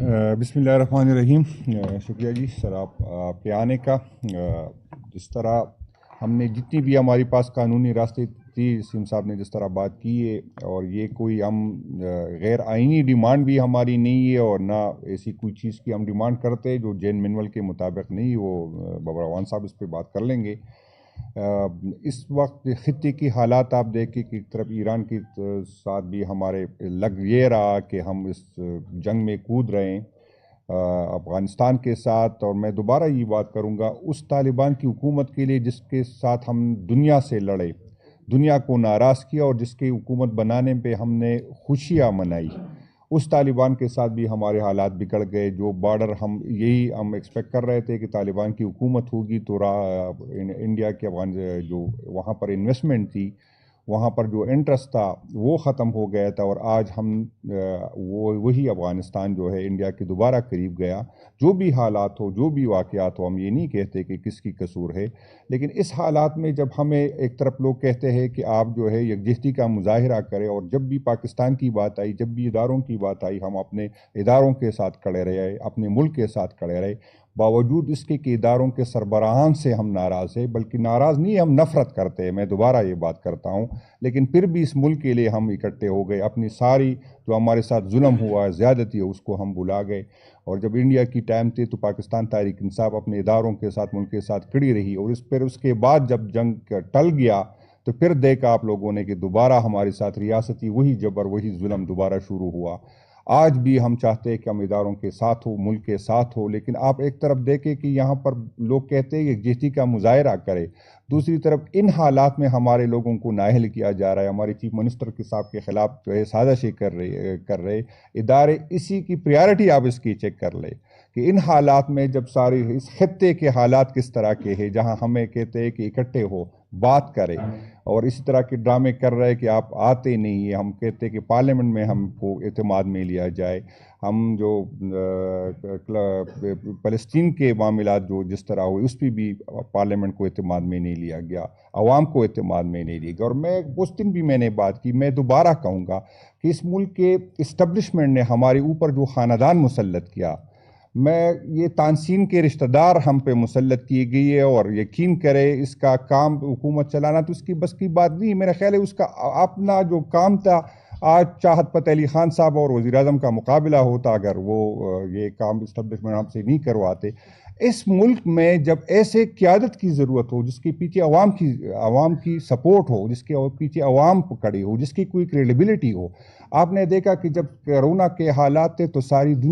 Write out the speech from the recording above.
बिस्मिल्लाहिर्रहमानिर्रहीम। शुक्रिया जी सर आपके आने का। जिस तरह हमने जितनी भी हमारे पास कानूनी रास्ते थी, सीम साहब ने जिस तरह बात की है, और ये कोई हम गैर आइनी डिमांड भी हमारी नहीं है और ना ऐसी कोई चीज़ की हम डिमांड करते हैं जो जैन मैनुअल के मुताबिक नहीं। वो बाबर अवान साहब इस पर बात कर लेंगे। इस वक्त खित्ते की हालात आप देखें कि एक तरफ ईरान के साथ भी हमारे लग ये रहा कि हम इस जंग में कूद रहे हैं अफ़गानिस्तान के साथ। और मैं दोबारा ये बात करूँगा उस तालिबान की हुकूमत के लिए जिसके साथ हम दुनिया से लड़े, दुनिया को नाराज़ किया और जिसकी हुकूमत बनाने पे हमने खुशियाँ मनाई, उस तालिबान के साथ भी हमारे हालात बिगड़ गए। जो बॉर्डर हम एक्सपेक्ट कर रहे थे कि तालिबान की हुकूमत होगी तो इंडिया के अफगान जो वहाँ पर इन्वेस्टमेंट थी, वहाँ पर जो इंटरेस्ट था वो ख़त्म हो गया था। और आज हम वही अफ़गानिस्तान जो है इंडिया के दोबारा करीब गया। जो भी हालात हो, जो भी वाक़यात हो, हम ये नहीं कहते कि किसकी कसूर है, लेकिन इस हालात में जब हमें एक तरफ लोग कहते हैं कि आप जो है यकजहती का मुजाहिरा करें, और जब भी पाकिस्तान की बात आई, जब भी इदारों की बात आई, हम अपने इदारों के साथ खड़े रहे, अपने मुल्क के साथ खड़े रहे। बावजूद इसके कि इदारों के सरबराहान से हम नाराज़ हैं, बल्कि नाराज़ नहीं, हम नफ़रत करते हैं, मैं दोबारा ये बात करता हूँ, लेकिन फिर भी इस मुल्क के लिए हम इकट्ठे हो गए। अपनी सारी जो हमारे साथ जुल्म हुआ है, ज़्यादती है, उसको हम भुला गए। और जब इंडिया की टाइम थी तो पाकिस्तान तहरीक इंसाफ अपने इदारों के साथ, मुल्क के साथ खड़ी रही। और फिर उसके बाद जब जंग टल गया तो फिर देखा आप लोगों ने कि दोबारा हमारे साथ रियासती वही जबर, वही जुल्म दोबारा शुरू हुआ। आज भी हम चाहते हैं कि हम इदारों के साथ हो, मुल्क के साथ हो, लेकिन आप एक तरफ देखें कि यहाँ पर लोग कहते हैं कि यकजहती का मुजाहिरा करें, दूसरी तरफ इन हालात में हमारे लोगों को नाअहल किया जा रहा है। हमारे चीफ मिनिस्टर के साहब के ख़िलाफ़ जो है साजिशें कर रहे इदारे। इसी की प्रायोरिटी आप इसकी चेक कर ले कि इन हालात में जब सारे इस खित्ते के हालात किस तरह के हैं, जहाँ हमें कहते हैं कि इकट्ठे हो, बात करें, और इसी तरह के ड्रामे कर रहे हैं कि आप आते नहीं है। हम कहते हैं कि पार्लियामेंट में हमको एतमाद में लिया जाए। हम जो फ़लस्तीन के मामलात जो जिस तरह हुए उस पर भी पार्लियामेंट को एतमाद में नहीं लिया गया, आवाम को एतमाद में नहीं लिया गया। और मैं उस दिन भी मैंने बात की, मैं दोबारा कहूँगा कि इस मुल्क के इस्टबलिशमेंट ने हमारे ऊपर जो ख़ानदान मुसल्लत किया, मैं ये तानसीन के रिश्तेदार हम पे मुसल्लत की गई है, और यकीन करे इसका काम हुकूमत चलाना तो उसकी बस की बात नहीं। मेरा ख्याल है उसका अपना जो काम था, आज चाहत फ़तेह अली खान साहब और वज़ीर आज़म का मुकाबला होता अगर वो ये काम इस्टबलिशमेंट हमसे नहीं करवाते। इस मुल्क में जब ऐसे क़यादत की ज़रूरत हो, जिसके पीछे अवाम की सपोर्ट हो, जिसके पीछे अवाम खड़ी हो, जिसकी कोई क्रेडिबिलिटी हो। आपने देखा कि जब कोरोना के हालात थे तो सारी दुनिया